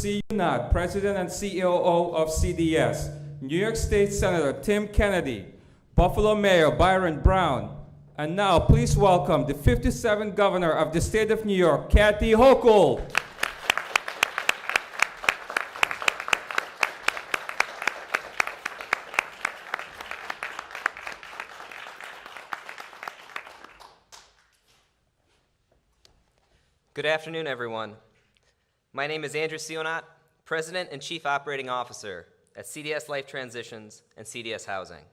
C. Unat, President and COO of CDS, New York State Senator Tim Kennedy, Buffalo Mayor Byron Brown, and now please welcome the 57th Governor of the State of New York, Kathy Hochul. Good afternoon, everyone. My name is Andrew Sionat, President and Chief Operating Officer at CDS Life Transitions and CDS Housing.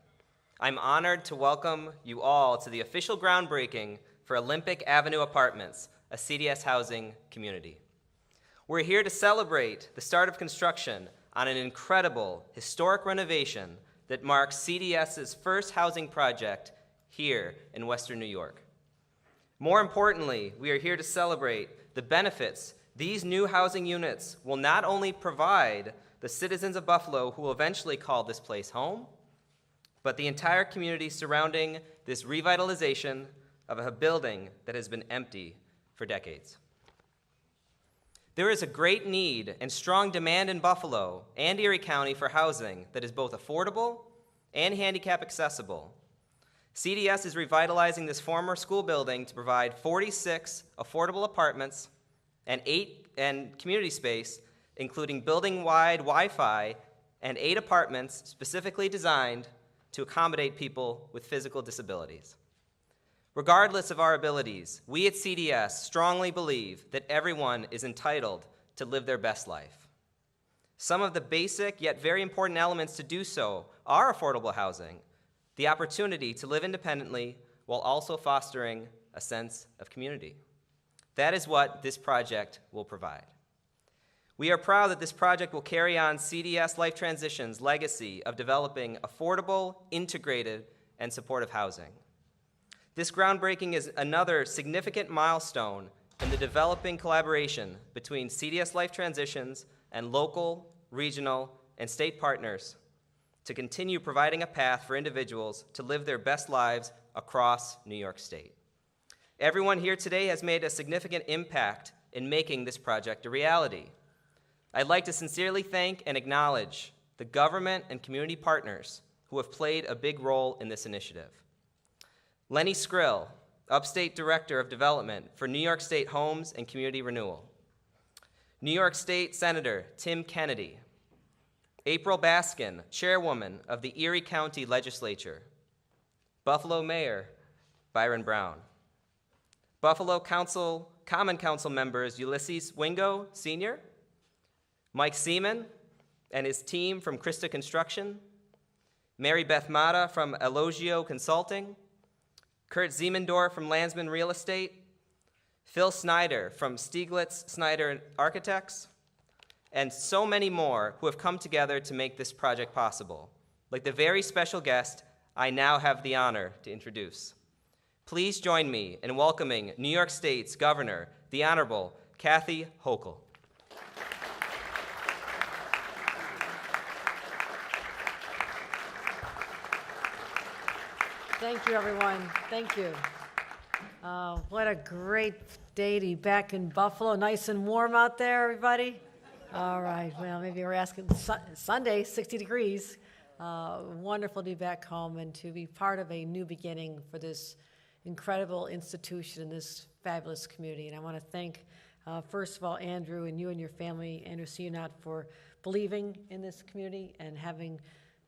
I'm honored to welcome you all to the official groundbreaking for Olympic Avenue Apartments, a CDS housing community. We're here to celebrate the start of construction on an incredible historic renovation that marks CDS's first housing project here in Western New York. More importantly, we are here to celebrate the benefits these new housing units will not only provide the citizens of Buffalo who will eventually call this place home, but the entire community surrounding this revitalization of a building that has been empty for decades. There is a great need and strong demand in Buffalo and Erie County for housing that is both affordable and handicap accessible. CDS is revitalizing this former school building to provide 46 affordable apartments and community space, including building-wide Wi-Fi and 8 apartments specifically designed to accommodate people with physical disabilities. Regardless of our abilities, we at CDS strongly believe that everyone is entitled to live their best life. Some of the basic yet very important elements to do so are affordable housing, the opportunity to live independently while also fostering a sense of community. That is what this project will provide. We are proud that this project will carry on CDS Life Transitions' legacy of developing affordable, integrated, and supportive housing. This groundbreaking is another significant milestone in the developing collaboration between CDS Life Transitions and local, regional, and state partners to continue providing a path for individuals to live their best lives across New York State. Everyone here today has made a significant impact in making this project a reality. I'd like to sincerely thank and acknowledge the government and community partners who have played a big role in this initiative. Lenny Skrill, Upstate Director of Development for New York State Homes and Community Renewal. New York State Senator Tim Kennedy. April Baskin, Chairwoman of the Erie County Legislature. Buffalo Mayor Byron Brown. Buffalo Common Council members Ulysses Wingo, Sr., Mike Seaman and his team from Krista Construction, Mary Beth Mata from Elogio Consulting, Kurt Ziemendorf from Landsman Real Estate, Phil Snyder from Stieglitz Snyder Architects, and so many more who have come together to make this project possible, like the very special guest I now have the honor to introduce. Please join me in welcoming New York State's Governor, the Honorable Kathy Hochul. Thank you, everyone. Thank you. What a great day to be back in Buffalo. Nice and warm out there, everybody. All right. Well, maybe we're asking Sunday, 60 degrees. Wonderful to be back home and to be part of a new beginning for this incredible institution in this fabulous community. And I want to thank, first of all, Andrew and you and your family, Andrew Sionat, for believing in this community and having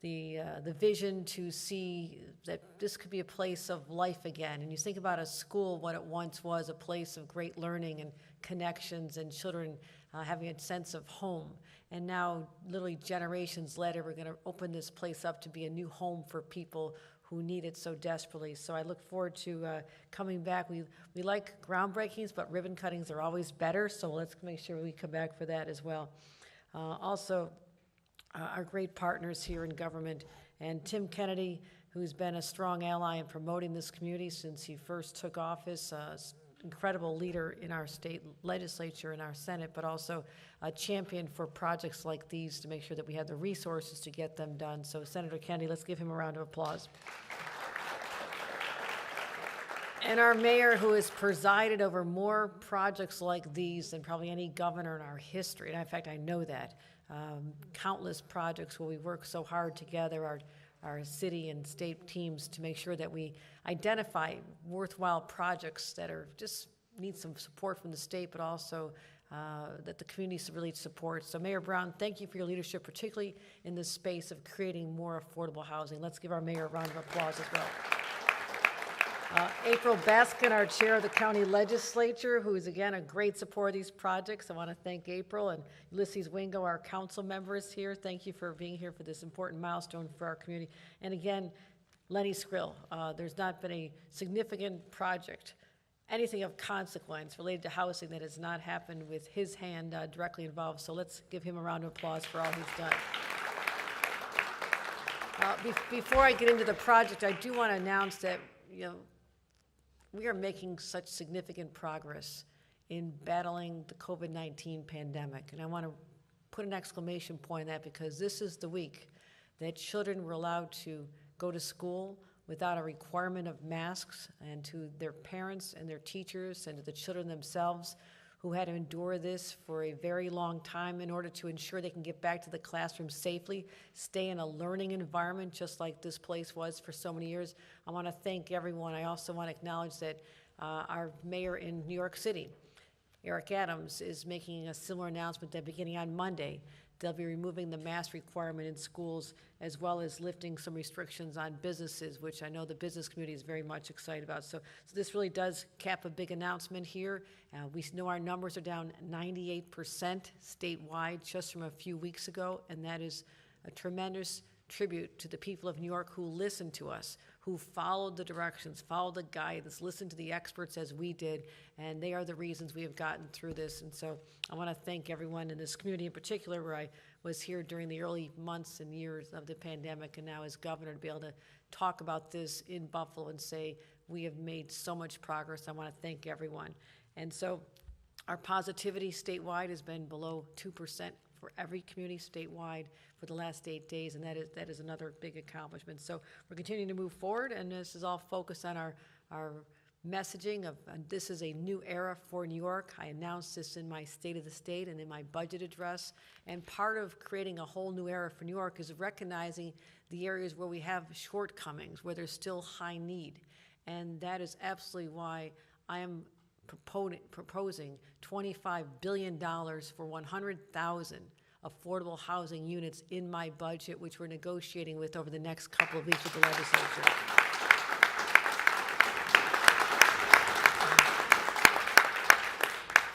the vision to see that this could be a place of life again. And you think about a school, what it once was, a place of great learning and connections and children having a sense of home. And now, literally generations later, we're going to open this place up to be a new home for people who need it so desperately. So I look forward to coming back. We like groundbreakings, but ribbon cuttings are always better, so let's make sure we come back for that as well. Also, our great partners here in government, and Tim Kennedy, who's been a strong ally in promoting this community since he first took office, incredible leader in our state legislature and our Senate, but also a champion for projects like these to make sure that we have the resources to get them done. So Senator Kennedy, let's give him a round of applause. And our mayor, who has presided over more projects like these than probably any governor in our history, and in fact, I know that. Countless projects where we work so hard together, our city and state teams, to make sure that we identify worthwhile projects that are just need some support from the state, but also that the community really supports. So Mayor Brown, thank you for your leadership, particularly in this space of creating more affordable housing. Let's give our mayor a round of applause as well. April Baskin, our chair of the county legislature, who is again a great supporter of these projects. I want to thank April, and Ulysses Wingo, our council members here. Thank you for being here for this important milestone for our community. And again, Lenny Skrill, there's not been a significant project, anything of consequence related to housing, that has not happened with his hand directly involved. So let's give him a round of applause for all he's done. Before I get into the project, I do want to announce that, we are making such significant progress in battling the COVID-19 pandemic. And I want to put an exclamation point on that, because this is the week that children were allowed to go to school without a requirement of masks, and to their parents and their teachers and to the children themselves who had to endure this for a very long time in order to ensure they can get back to the classroom safely, stay in a learning environment just like this place was for so many years. I want to thank everyone. I also want to acknowledge that our mayor in New York City, Eric Adams, is making a similar announcement that beginning on Monday, they'll be removing the mask requirement in schools, as well as lifting some restrictions on businesses, which I know the business community is very much excited about. So this really does cap a big announcement here. We know our numbers are down 98% statewide just from a few weeks ago, and that is a tremendous tribute to the people of New York who listened to us, who followed the directions, followed the guidance, listened to the experts as we did, and they are the reasons we have gotten through this. And so I want to thank everyone in this community in particular, where I was here during the early months and years of the pandemic, and now as governor, to be able to talk about this in Buffalo and say we have made so much progress. I want to thank everyone. And so our positivity statewide has been below 2% for every community statewide for the last 8 days, and that is another big accomplishment. So we're continuing to move forward, and this is all focused on our messaging of this is a new era for New York. I announced this in my State of the State and in my budget address, and part of creating a whole new era for New York is recognizing the areas where we have shortcomings, where there's still high need, and that is absolutely why I am proposing $25 billion for 100,000 affordable housing units in my budget, which we're negotiating with over the next couple of weeks with the legislature.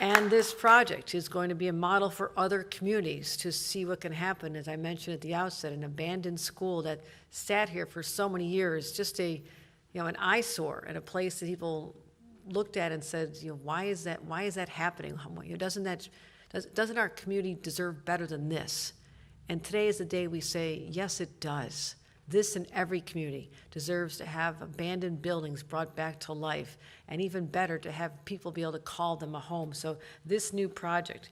And this project is going to be a model for other communities to see what can happen. As I mentioned at the outset, an abandoned school that sat here for so many years, just an eyesore, and a place that people looked at and said, why is that happening? Doesn't our community deserve better than this? And today is the day we say, yes, it does. This in every community deserves to have abandoned buildings brought back to life, and even better, to have people be able to call them a home. So this new project,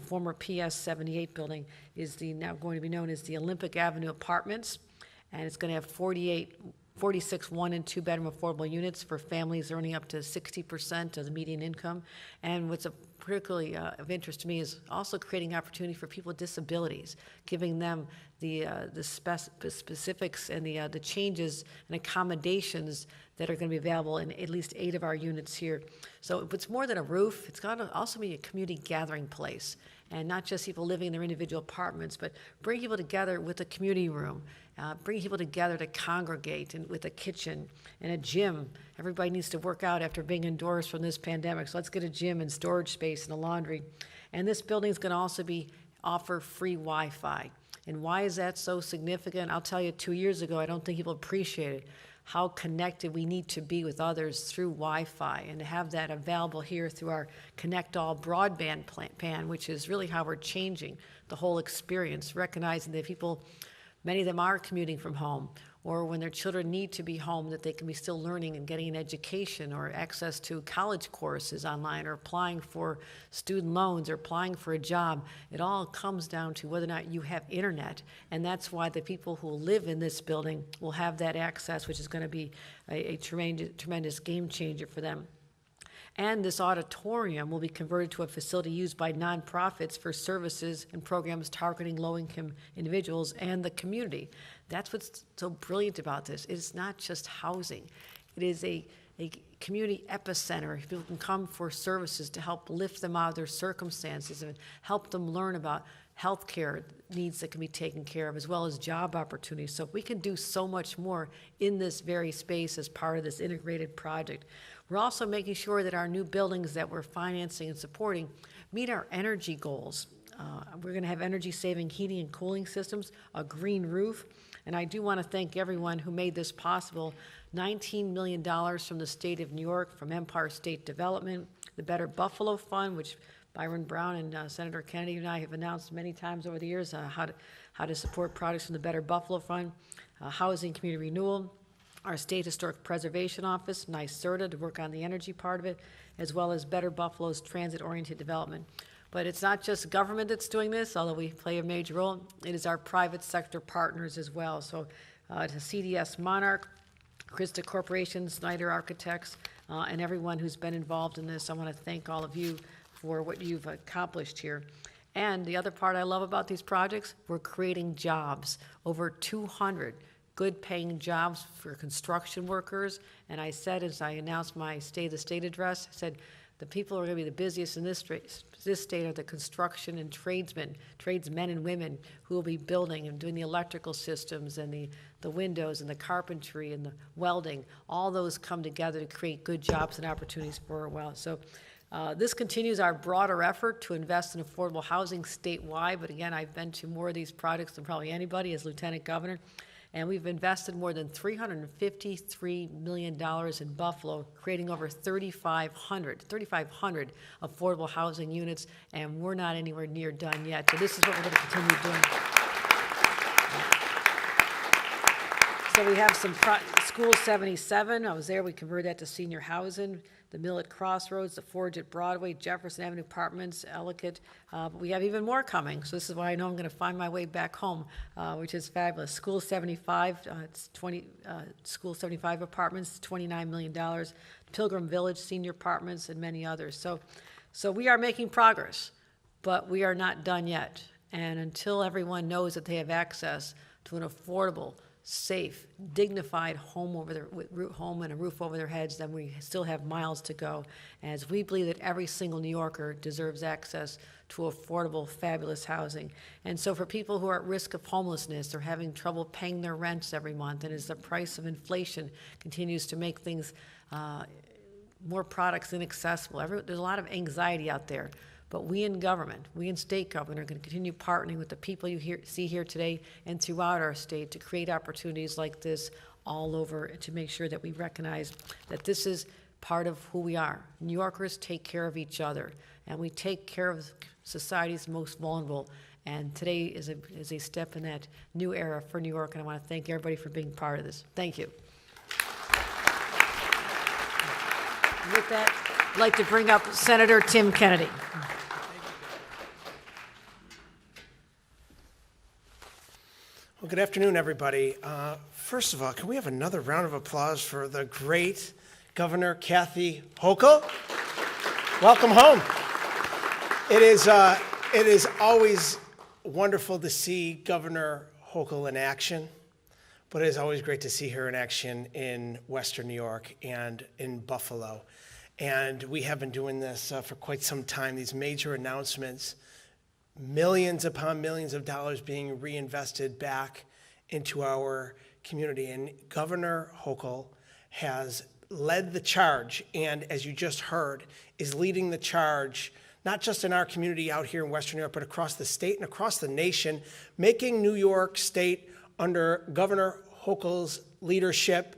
former PS 78 building, is now going to be known as the Olympic Avenue Apartments, and it's going to have 46 one- and two-bedroom affordable units for families earning up to 60% of the median income. And what's particularly of interest to me is also creating opportunity for people with disabilities, giving them the specifics and the changes and accommodations that are going to be available in at least 8 of our units here. So if it's more than a roof, it's got to also be a community gathering place, and not just people living in their individual apartments, but bring people together with a community room, bring people together to congregate, and with a kitchen and a gym. Everybody needs to work out after being indoors from this pandemic, so let's get a gym and storage space and a laundry. And this building is going to also offer free Wi-Fi. And why is that so significant? I'll tell you, 2 years ago, I don't think people appreciated how connected we need to be with others through Wi-Fi, and to have that available here through our Connect All broadband plan, which is really how we're changing the whole experience, recognizing that people, many of them are commuting from home, or when their children need to be home, that they can be still learning and getting an education or access to college courses online or applying for student loans or applying for a job. It all comes down to whether or not you have internet, and that's why the people who live in this building will have that access, which is going to be a tremendous game changer for them. And this auditorium will be converted to a facility used by nonprofits for services and programs targeting low-income individuals and the community. That's what's so brilliant about this. It's not just housing. It is a community epicenter. People can come for services to help lift them out of their circumstances and help them learn about healthcare needs that can be taken care of, as well as job opportunities. So we can do so much more in this very space as part of this integrated project. We're also making sure that our new buildings that we're financing and supporting meet our energy goals. We're going to have energy-saving heating and cooling systems, a green roof, and I do want to thank everyone who made this possible. $19 million from the state of New York, from Empire State Development, the Better Buffalo Fund, which Byron Brown and Senator Kennedy and I have announced many times over the years how to support projects from the Better Buffalo Fund, Housing Community Renewal, our State Historic Preservation Office, NYSERDA, to work on the energy part of it, as well as Better Buffalo's transit-oriented development. But it's not just government that's doing this, although we play a major role. It is our private sector partners as well. So to CDS Monarch, Krista Corporation, Snyder Architects, and everyone who's been involved in this, I want to thank all of you for what you've accomplished here. And the other part I love about these projects, we're creating jobs, over 200 good-paying jobs for construction workers. And I said, as I announced my State of the State address, I said, the people who are going to be the busiest in this state are the construction and tradesmen and women who will be building and doing the electrical systems and the windows and the carpentry and the welding. All those come together to create good jobs and opportunities for a while. So this continues our broader effort to invest in affordable housing statewide. But again, I've been to more of these projects than probably anybody as Lieutenant Governor. And we've invested more than $353 million in Buffalo, creating over 3,500 affordable housing units, and we're not anywhere near done yet. So this is what we're going to continue doing. So we have some School 77. I was there. We converted that to senior housing. The Mill at Crossroads, the Forge at Broadway, Jefferson Avenue Apartments, Ellicott. But we have even more coming. So this is why I know I'm going to find my way back home, which is fabulous. School 75, it's School 75 Apartments, $29 million. Pilgrim Village Senior Apartments, and many others. So we are making progress, but we are not done yet. And until everyone knows that they have access to an affordable, safe, dignified home and a roof over their heads, then we still have miles to go, as we believe that every single New Yorker deserves access to affordable, fabulous housing. And so for people who are at risk of homelessness or having trouble paying their rents every month, and as the price of inflation continues to make things, more products inaccessible, there's a lot of anxiety out there. But we in government, we in state government, are going to continue partnering with the people you see here today and throughout our state to create opportunities like this all over, to make sure that we recognize that this is part of who we are. New Yorkers take care of each other, and we take care of society's most vulnerable. And today is a step in that new era for New York, and I want to thank everybody for being part of this. Thank you. With that, I'd like to bring up Senator Tim Kennedy. Well, good afternoon, everybody. First of all, can we have another round of applause for the great Governor Kathy Hochul? Welcome home. It is always wonderful to see Governor Hochul in action, but it is always great to see her in action in Western New York and in Buffalo. And we have been doing this for quite some time, these major announcements, millions upon millions of dollars being reinvested back into our community. And Governor Hochul has led the charge, and as you just heard, is leading the charge, not just in our community out here in Western New York, but across the state and across the nation, making New York State, under Governor Hochul's leadership,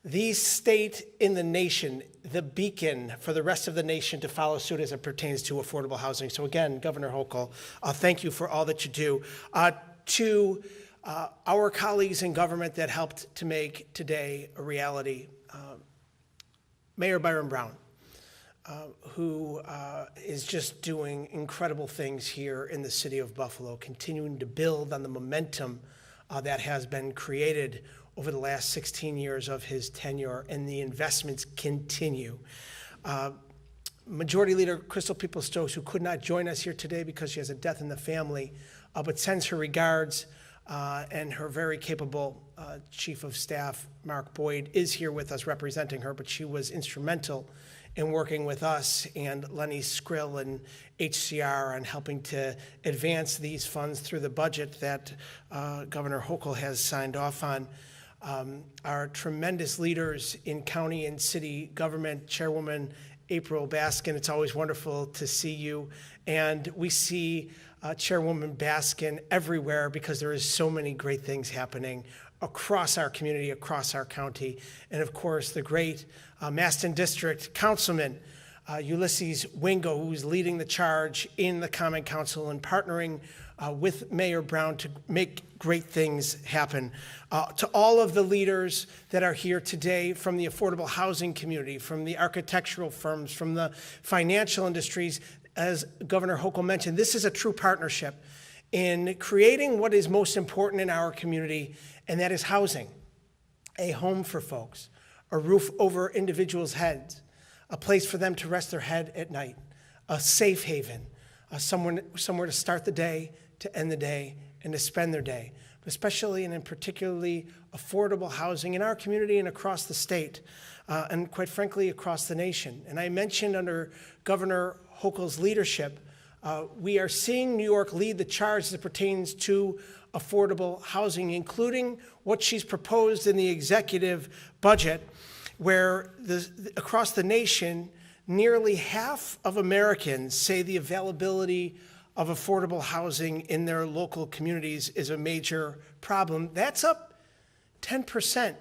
the state in the nation, the beacon for the rest of the nation to follow suit as it pertains to affordable housing. So again, Governor Hochul, thank you for all that you do. To our colleagues in government that helped to make today a reality. Mayor Byron Brown, who is just doing incredible things here in the city of Buffalo, continuing to build on the momentum that has been created over the last 16 years of his tenure, and the investments continue. Majority Leader Crystal Peoples-Stokes, who could not join us here today because she has a death in the family, but sends her regards, and her very capable Chief of Staff, Mark Boyd, is here with us representing her, but she was instrumental in working with us and Lenny Skrill and HCR on helping to advance these funds through the budget that Governor Hochul has signed off on. Our tremendous leaders in county and city government, Chairwoman April Baskin, it's always wonderful to see you. And we see Chairwoman Baskin everywhere because there is so many great things happening across our community, across our county. And of course, the great Maston District Councilman, Ulysses Wingo, who's leading the charge in the Common Council and partnering with Mayor Brown to make great things happen. To all of the leaders that are here today from the affordable housing community, from the architectural firms, from the financial industries, as Governor Hochul mentioned, this is a true partnership in creating what is most important in our community, and that is housing, a home for folks, a roof over individuals' heads, a place for them to rest their head at night, a safe haven, somewhere to start the day, to end the day, and to spend their day, but especially and in particularly affordable housing in our community and across the state, and quite frankly, across the nation. And I mentioned under Governor Hochul's leadership, we are seeing New York lead the charge as it pertains to affordable housing, including what she's proposed in the executive budget, where across the nation, nearly half of Americans say the availability of affordable housing in their local communities is a major problem. That's up 10%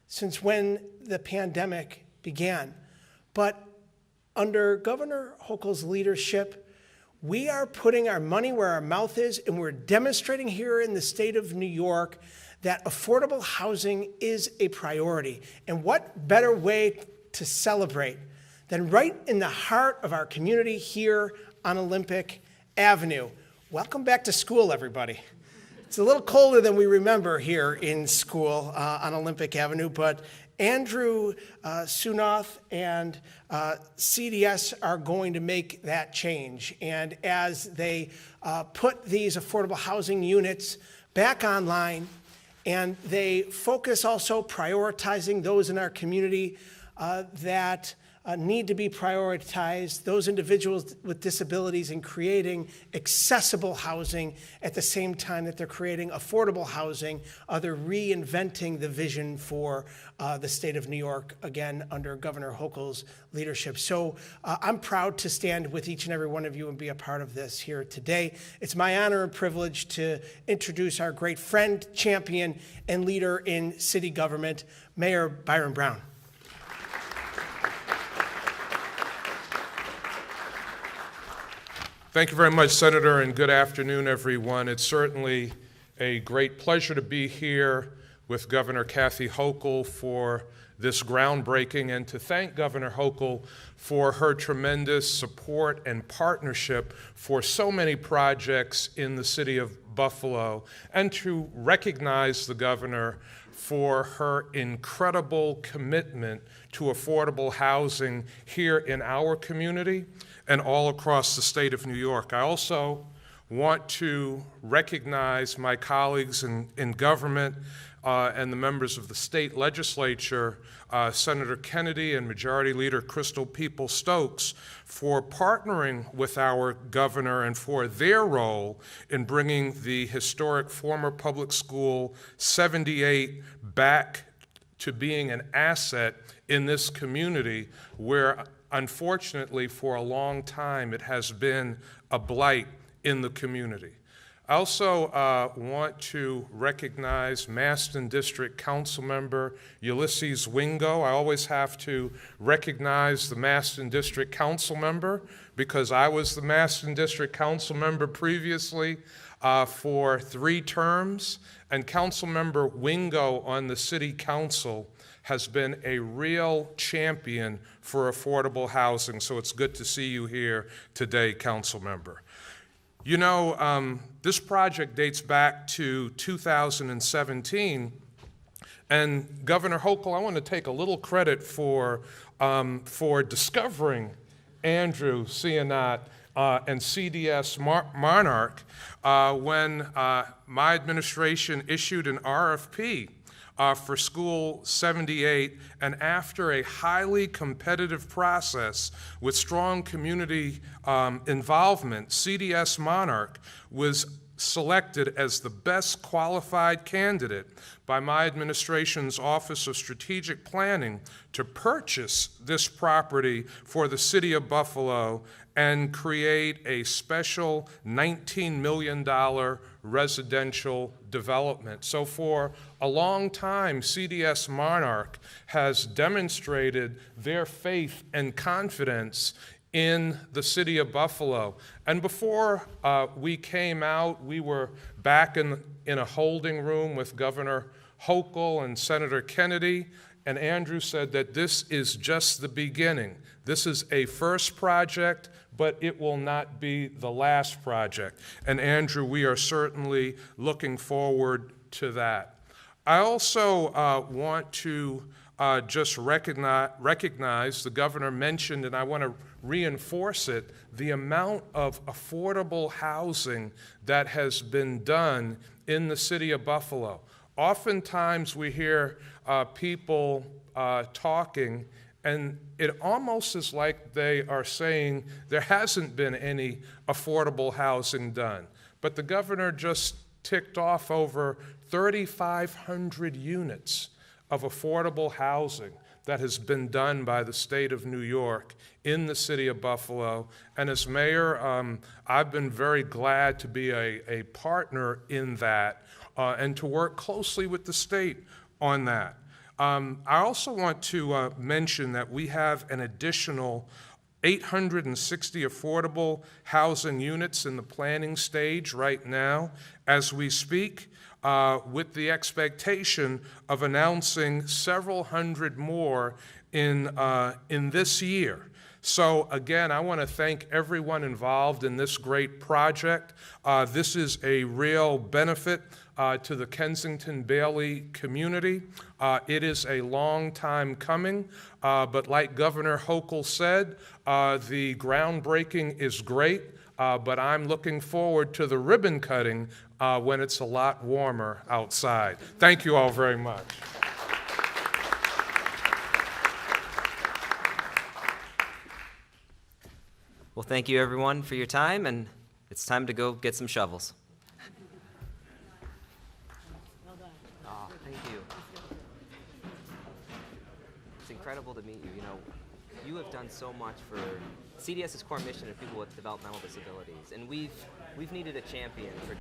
since when the pandemic began. But under Governor Hochul's leadership, we are putting our money where our mouth is, and we're demonstrating here in the state of New York that affordable housing is a priority. And what better way to celebrate than right in the heart of our community here on Olympic Avenue. Welcome back to school, everybody. It's a little colder than we remember here in school on Olympic Avenue, but Andrew Sunoth and CDS are going to make that change. And as they put these affordable housing units back online, and they focus also prioritizing those in our community that need to be prioritized, those individuals with disabilities, and creating accessible housing at the same time that they're creating affordable housing. They're reinventing the vision for the state of New York, again, under Governor Hochul's leadership. So I'm proud to stand with each and every one of you and be a part of this here today. It's my honor and privilege to introduce our great friend, champion, and leader in city government, Mayor Byron Brown. Thank you very much, Senator, and good afternoon, everyone. It's certainly a great pleasure to be here with Governor Kathy Hochul for this groundbreaking, and to thank Governor Hochul for her tremendous support and partnership for so many projects in the city of Buffalo, and to recognize the governor for her incredible commitment to affordable housing here in our community and all across the state of New York. I also want to recognize my colleagues in government and the members of the state legislature, Senator Kennedy and Majority Leader Crystal Peoples-Stokes, for partnering with our governor and for their role in bringing the historic former public school 78 back to being an asset in this community where, unfortunately, for a long time, it has been a blight in the community. I also want to recognize Maston District Council Member Ulysses Wingo. I always have to recognize the Maston District Council Member because I was the Maston District Council Member previously for 3 terms, and Council Member Wingo on the City Council has been a real champion for affordable housing, so it's good to see you here today, Council Member. You know, this project dates back to 2017, and Governor Hochul, I want to take a little credit for discovering Andrew Sionat and CDS Monarch when my administration issued an RFP for School 78, and after a highly competitive process with strong community involvement, CDS Monarch was selected as the best qualified candidate by my administration's Office of Strategic Planning to purchase this property for the City of Buffalo and create a special $19 million residential development. So for a long time, CDS Monarch has demonstrated their faith and confidence in the City of Buffalo. And before we came out, we were back in a holding room with Governor Hochul and Senator Kennedy, and Andrew said that this is just the beginning. This is a first project, but it will not be the last project. And Andrew, we are certainly looking forward to that. I also want to just recognize, the governor mentioned, and I want to reinforce it, the amount of affordable housing that has been done in the City of Buffalo. Oftentimes we hear people talking, and it almost is like they are saying there hasn't been any affordable housing done. But the governor just ticked off over 3,500 units of affordable housing that has been done by the state of New York in the City of Buffalo. And as mayor, I've been very glad to be a partner in that and to work closely with the state on that. I also want to mention that we have an additional 860 affordable housing units in the planning stage right now as we speak, with the expectation of announcing several hundred more in this year. So again, I want to thank everyone involved in this great project. This is a real benefit to the Kensington Bailey community. It is a long time coming, but like Governor Hochul said, the groundbreaking is great, but I'm looking forward to the ribbon cutting when it's a lot warmer outside. Thank you all very much. Well, thank you everyone for your time, and it's time to go get some shovels. Well done. Oh, thank you. It's incredible to meet you. You know, you have done so much for CDS's core mission of people with developmental disabilities, and we've needed a champion for